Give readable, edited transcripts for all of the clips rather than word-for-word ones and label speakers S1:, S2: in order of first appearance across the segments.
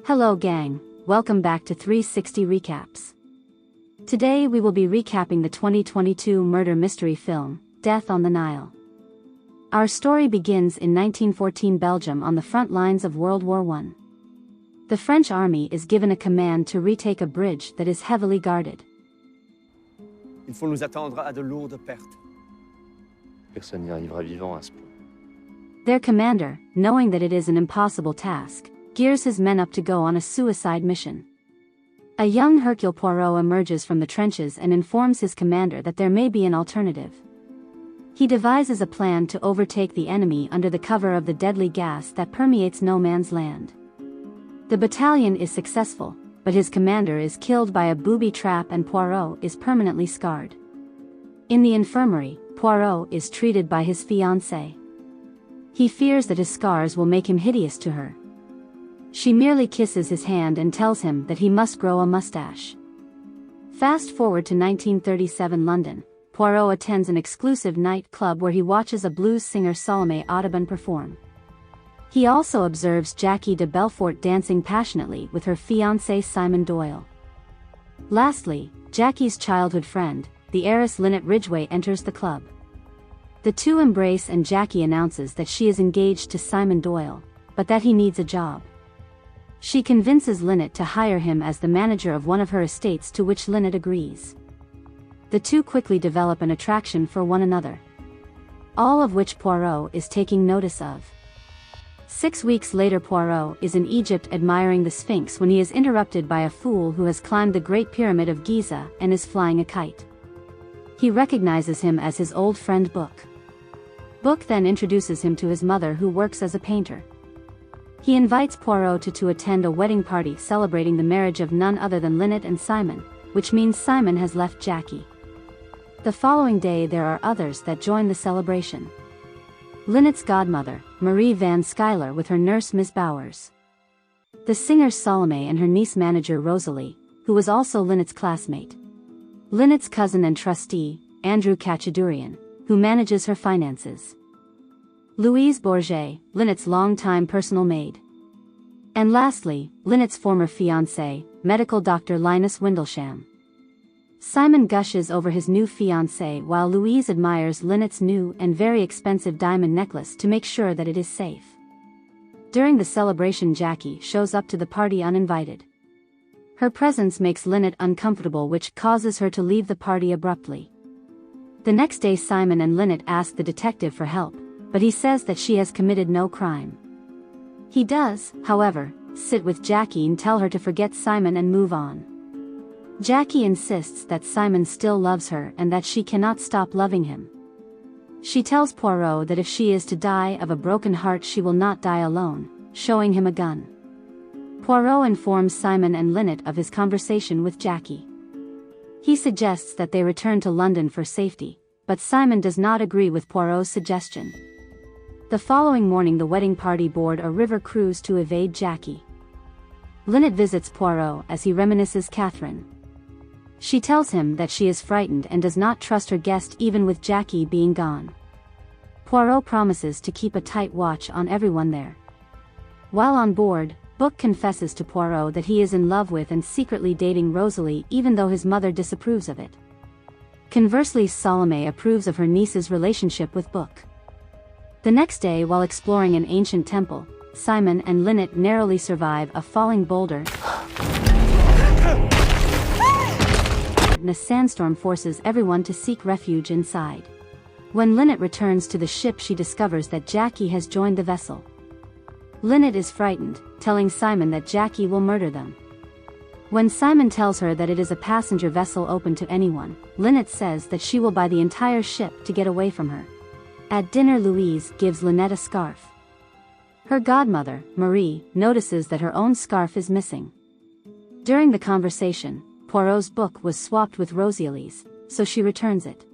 S1: Hello gang, welcome back to 360 Recaps. Today we will be recapping the 2022 murder mystery film, Death on the Nile. Our story begins in 1914 Belgium on the front lines of World War I. The French army is given a command to retake a bridge that is heavily guarded.
S2: Il faut nous attendre à de lourdes pertes.
S3: Personne n'y arrivera vivant à ce point.
S1: Their commander, knowing that it is an impossible task, gears his men up to go on a suicide mission. A young Hercule Poirot emerges from the trenches and informs his commander that there may be an alternative. He devises a plan to overtake the enemy under the cover of the deadly gas that permeates no man's land. The battalion is successful, but his commander is killed by a booby trap and Poirot is permanently scarred. In the infirmary, Poirot is treated by his fiancée. He fears that his scars will make him hideous to her. She merely kisses his hand and tells him that he must grow a mustache. Fast forward to 1937 London, Poirot attends an exclusive nightclub where he watches a blues singer Salome Audubon perform. He also observes Jackie de Belfort dancing passionately with her fiancé Simon Doyle. Lastly, Jackie's childhood friend, the heiress Linnet Ridgway enters the club. The two embrace and Jackie announces that she is engaged to Simon Doyle, but that he needs a job. She convinces Linnet to hire him as the manager of one of her estates, to which Linnet agrees. The two quickly develop an attraction for one another. All of which Poirot is taking notice of. 6 weeks later Poirot is in Egypt admiring the Sphinx when he is interrupted by a fool who has climbed the Great Pyramid of Giza and is flying a kite. He recognizes him as his old friend Book. Book then introduces him to his mother, who works as a painter. He invites Poirot to attend a wedding party celebrating the marriage of none other than Linnet and Simon, which means Simon has left Jackie. The following day there are others that join the celebration. Linnet's godmother, Marie Van Schuyler, with her nurse Miss Bowers. The singer Salome and her niece manager Rosalie, who was also Linnet's classmate. Linnet's cousin and trustee, Andrew Cachadurian, who manages her finances. Louise Bourget, Linnet's longtime personal maid. And lastly, Linnet's former fiancé, medical doctor Linus Windlesham. Simon gushes over his new fiancée while Louise admires Linnet's new and very expensive diamond necklace to make sure that it is safe. During the celebration Jackie shows up to the party uninvited. Her presence makes Linnet uncomfortable, which causes her to leave the party abruptly. The next day Simon and Linnet ask the detective for help, but he says that she has committed no crime. He does, however, sit with Jackie and tell her to forget Simon and move on. Jackie insists that Simon still loves her and that she cannot stop loving him. She tells Poirot that if she is to die of a broken heart she will not die alone, showing him a gun. Poirot informs Simon and Linnet of his conversation with Jackie. He suggests that they return to London for safety, but Simon does not agree with Poirot's suggestion. The following morning the wedding party board a river cruise to evade Jackie. Linnet visits Poirot as he reminisces Catherine. She tells him that she is frightened and does not trust her guest even with Jackie being gone. Poirot promises to keep a tight watch on everyone there. While on board, Book confesses to Poirot that he is in love with and secretly dating Rosalie, even though his mother disapproves of it. Conversely, Salome approves of her niece's relationship with Book. The next day, while exploring an ancient temple, Simon and Linnet narrowly survive a falling boulder, and a sandstorm forces everyone to seek refuge inside. When Linnet returns to the ship she discovers that Jackie has joined the vessel. Linnet is frightened, telling Simon that Jackie will murder them. When Simon tells her that it is a passenger vessel open to anyone, Linnet says that she will buy the entire ship to get away from her. At dinner Louise gives Linnet a scarf. Her godmother, Marie, notices that her own scarf is missing. During the conversation, Poirot's book was swapped with Rosalie's, so she returns it.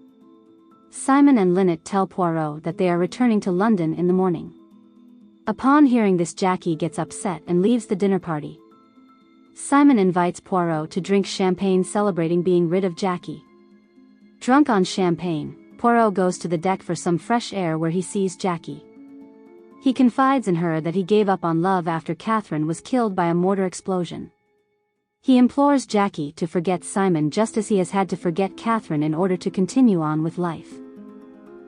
S1: Simon and Linnet tell Poirot that they are returning to London in the morning. Upon hearing this Jackie gets upset and leaves the dinner party. Simon invites Poirot to drink champagne celebrating being rid of Jackie. Drunk on champagne, Poirot goes to the deck for some fresh air where he sees Jackie. He confides in her that he gave up on love after Catherine was killed by a mortar explosion. He implores Jackie to forget Simon just as he has had to forget Catherine in order to continue on with life.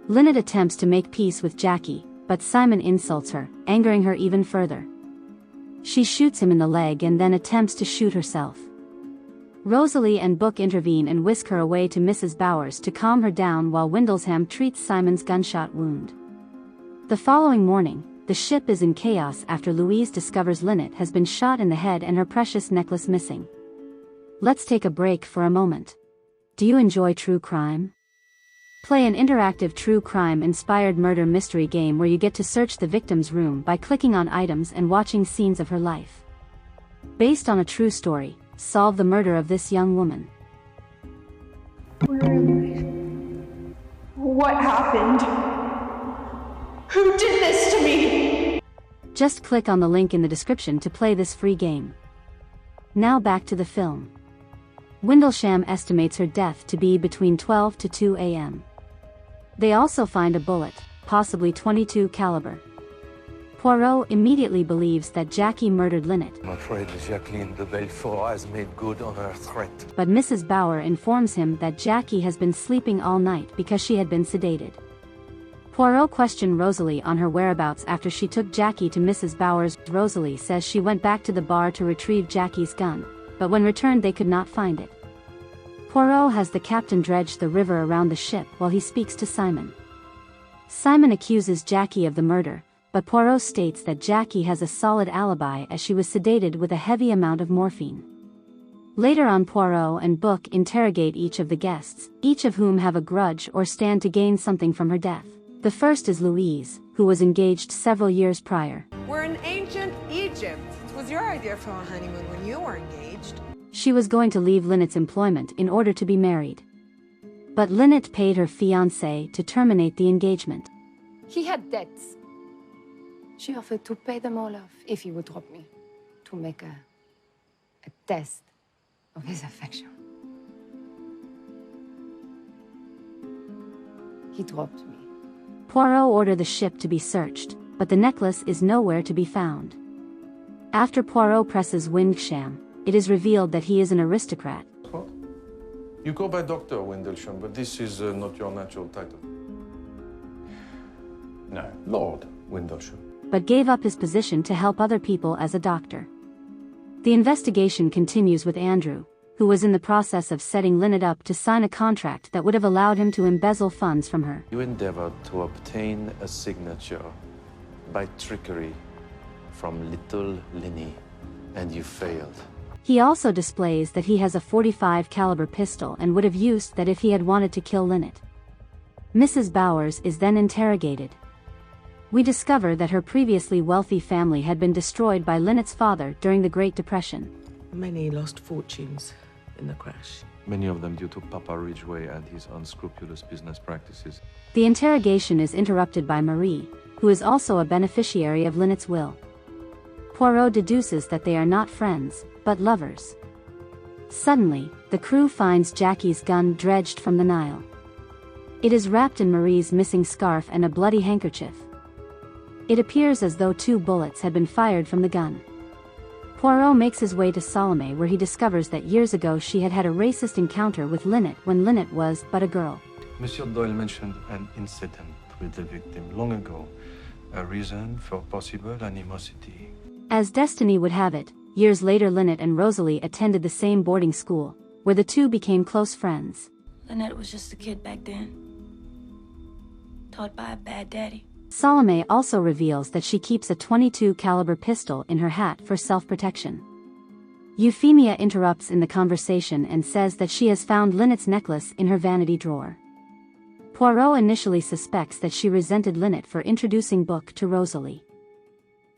S1: Linnet attempts to make peace with Jackie, but Simon insults her, angering her even further. She shoots him in the leg and then attempts to shoot herself. Rosalie and Book intervene and whisk her away to Mrs. Bowers to calm her down while Windlesham treats Simon's gunshot wound. The following morning, the ship is in chaos after Louise discovers Linnet has been shot in the head and her precious necklace missing. Let's take a break for a moment. Do you enjoy true crime? Play an interactive true crime-inspired murder mystery game where you get to search the victim's room by clicking on items and watching scenes of her life. Based on a true story, solve the murder of this young woman.
S4: What happened? Who did this to me?
S1: Just click on the link in the description to play this free game. Now back to the film. Windlesham estimates her death to be between 12 to 2 a.m. They also find a bullet, possibly .22 caliber. Poirot immediately believes that Jackie murdered Linnet.
S5: I'm afraid Jacqueline de Belfort has made good on her threat.
S1: But Mrs. Bauer informs him that Jackie has been sleeping all night because she had been sedated. Poirot questions Rosalie on her whereabouts after she took Jackie to Mrs. Bowers. Rosalie says she went back to the bar to retrieve Jackie's gun, but when returned they could not find it. Poirot has the captain dredge the river around the ship while he speaks to Simon. Simon accuses Jackie of the murder, but Poirot states that Jackie has a solid alibi as she was sedated with a heavy amount of morphine. Later on, Poirot and Book interrogate each of the guests, each of whom have a grudge or stand to gain something from her death. The first is Louise, who was engaged several years prior.
S6: We're in ancient Egypt. It was your idea for a honeymoon when you were engaged.
S1: She was going to leave Linnet's employment in order to be married. But Linnet paid her fiancé to terminate the engagement.
S7: He had debts. She offered to pay them all off if he would drop me, to make a test of his affection. He dropped me.
S1: Poirot ordered the ship to be searched, but the necklace is nowhere to be found. After Poirot presses Windlesham, it is revealed that he is an aristocrat.
S8: What? You go by Dr. Windlesham, but this is not your natural title. No, Lord Windlesham.
S1: But gave up his position to help other people as a doctor. The investigation continues with Andrew, who was in the process of setting Linnet up to sign a contract that would have allowed him to embezzle funds from her.
S3: You endeavored to obtain a signature by trickery from little Linnet, and you failed.
S1: He also displays that he has a .45 caliber pistol and would have used that if he had wanted to kill Linnet. Mrs. Bowers is then interrogated. We discover that her previously wealthy family had been destroyed by Linnet's father during the Great Depression.
S9: Many lost fortunes in the crash.
S8: Many of them due to Papa Ridgway and his unscrupulous business practices.
S1: The interrogation is interrupted by Marie, who is also a beneficiary of Linnet's will. Poirot deduces that they are not friends, but lovers. Suddenly, the crew finds Jackie's gun dredged from the Nile. It is wrapped in Marie's missing scarf and a bloody handkerchief. It appears as though 2 bullets had been fired from the gun. Poirot makes his way to Salome, where he discovers that years ago she had had a racist encounter with Linnet when Linnet was but a girl.
S8: Monsieur Doyle mentioned an incident with the victim long ago, a reason for possible animosity.
S1: As destiny would have it, years later Linnet and Rosalie attended the same boarding school, where the two became close friends.
S10: Linnet was just a kid back then, taught by a bad daddy.
S1: Salome also reveals that she keeps a .22 caliber pistol in her hat for self-protection. Euphemia interrupts in the conversation and says that she has found Linnet's necklace in her vanity drawer. Poirot initially suspects that she resented Linnet for introducing Book to Rosalie.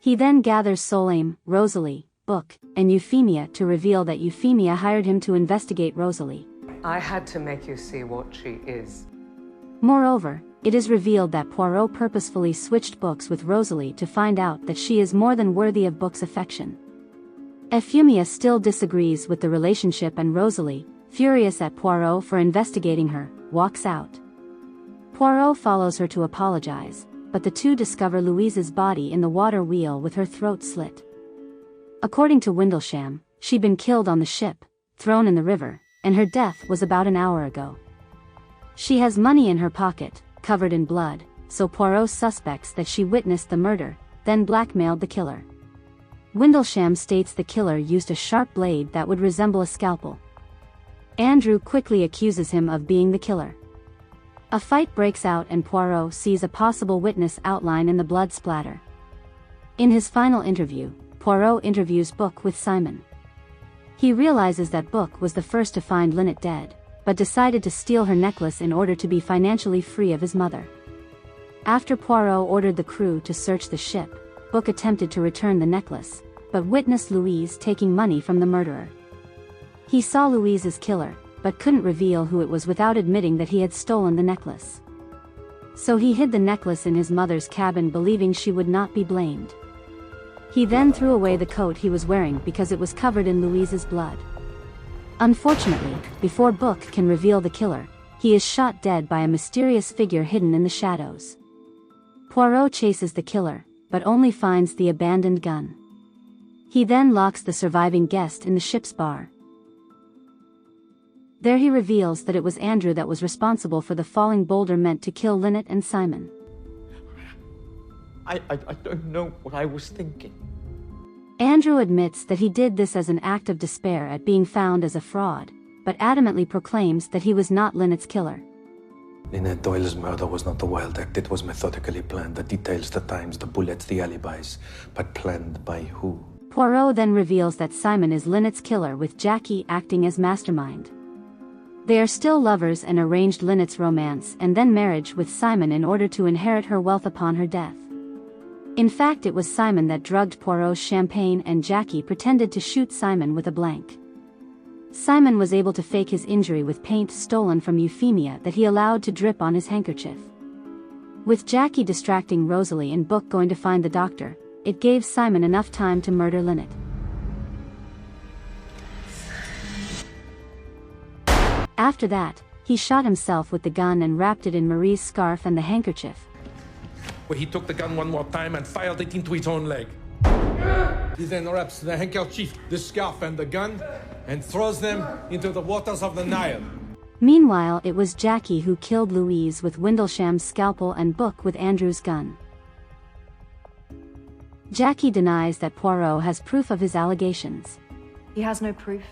S1: He then gathers Solame, Rosalie, Book, and Euphemia to reveal that Euphemia hired him to investigate Rosalie.
S6: I had to make you see what she is.
S1: Moreover, it is revealed that Poirot purposefully switched Books with Rosalie to find out that she is more than worthy of Book's affection. Euphemia still disagrees with the relationship, and Rosalie, furious at Poirot for investigating her, walks out. Poirot follows her to apologize, but the two discover Louise's body in the water wheel with her throat slit. According to Windlesham, she'd been killed on the ship, thrown in the river, and her death was about an hour ago. She has money in her pocket, covered in blood, so Poirot suspects that she witnessed the murder, then blackmailed the killer. Windlesham states the killer used a sharp blade that would resemble a scalpel. Andrew quickly accuses him of being the killer. A fight breaks out and Poirot sees a possible witness outline in the blood splatter. In his final interview, Poirot interviews Book with Simon. He realizes that Book was the first to find Linnet dead, but decided to steal her necklace in order to be financially free of his mother. After Poirot ordered the crew to search the ship, Book attempted to return the necklace, but witnessed Louise taking money from the murderer. He saw Louise's killer, but couldn't reveal who it was without admitting that he had stolen the necklace. So he hid the necklace in his mother's cabin, believing she would not be blamed. He then threw away the coat he was wearing because it was covered in Louise's blood. Unfortunately, before Book can reveal the killer, he is shot dead by a mysterious figure hidden in the shadows. Poirot chases the killer, but only finds the abandoned gun. He then locks the surviving guest in the ship's bar. There he reveals that it was Andrew that was responsible for the falling boulder meant to kill Linnet and Simon.
S11: I don't know what I was thinking.
S1: Andrew admits that he did this as an act of despair at being found as a fraud, but adamantly proclaims that he was not Linnet's killer.
S5: Linnet Doyle's murder was not a wild act. It was methodically planned. The details, the times, the bullets, the alibis. But planned by who?
S1: Poirot then reveals that Simon is Linnet's killer, with Jackie acting as mastermind. They are still lovers and arranged Linnet's romance and then marriage with Simon in order to inherit her wealth upon her death. In fact, it was Simon that drugged Poirot's champagne and Jackie pretended to shoot Simon with a blank. Simon was able to fake his injury with paint stolen from Euphemia that he allowed to drip on his handkerchief. With Jackie distracting Rosalie and Book going to find the doctor, it gave Simon enough time to murder Linnet. After that, he shot himself with the gun and wrapped it in Marie's scarf and the handkerchief.
S12: Where he took the gun one more time and fired it into his own leg. He then wraps the handkerchief, the scarf and the gun and throws them into the waters of the Nile.
S1: Meanwhile, it was Jackie who killed Louise with Windlesham's scalpel and Book with Andrew's gun. Jackie denies that Poirot has proof of his allegations.
S13: He has no proof.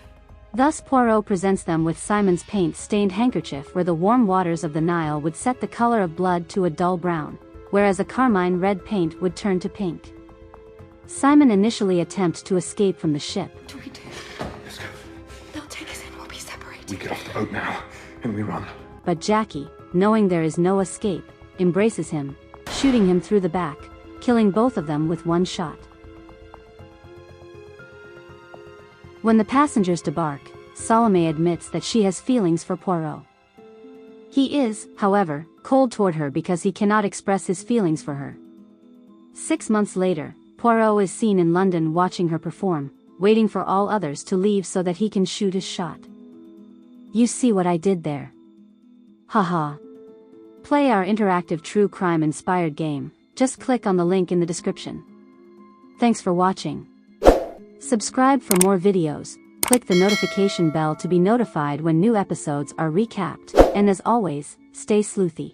S1: Thus Poirot presents them with Simon's paint-stained handkerchief where the warm waters of the Nile would set the color of blood to a dull brown, whereas a carmine red paint would turn to pink. Simon initially attempts to escape from the ship.
S13: What do we do?
S11: Let's go.
S13: They'll take us in, we'll be separated.
S11: We get off the boat now, and we run.
S1: But Jackie, knowing there is no escape, embraces him, shooting him through the back, killing both of them with one shot. When the passengers debark, Salome admits that she has feelings for Poirot. He is, however, cold toward her because he cannot express his feelings for her. 6 months later, Poirot is seen in London watching her perform, waiting for all others to leave so that he can shoot his shot. You see what I did there? Haha. Play our interactive true crime inspired game. Just click on the link in the description. Thanks for watching. Subscribe for more videos, click the notification bell to be notified when new episodes are recapped, and as always, stay sleuthy.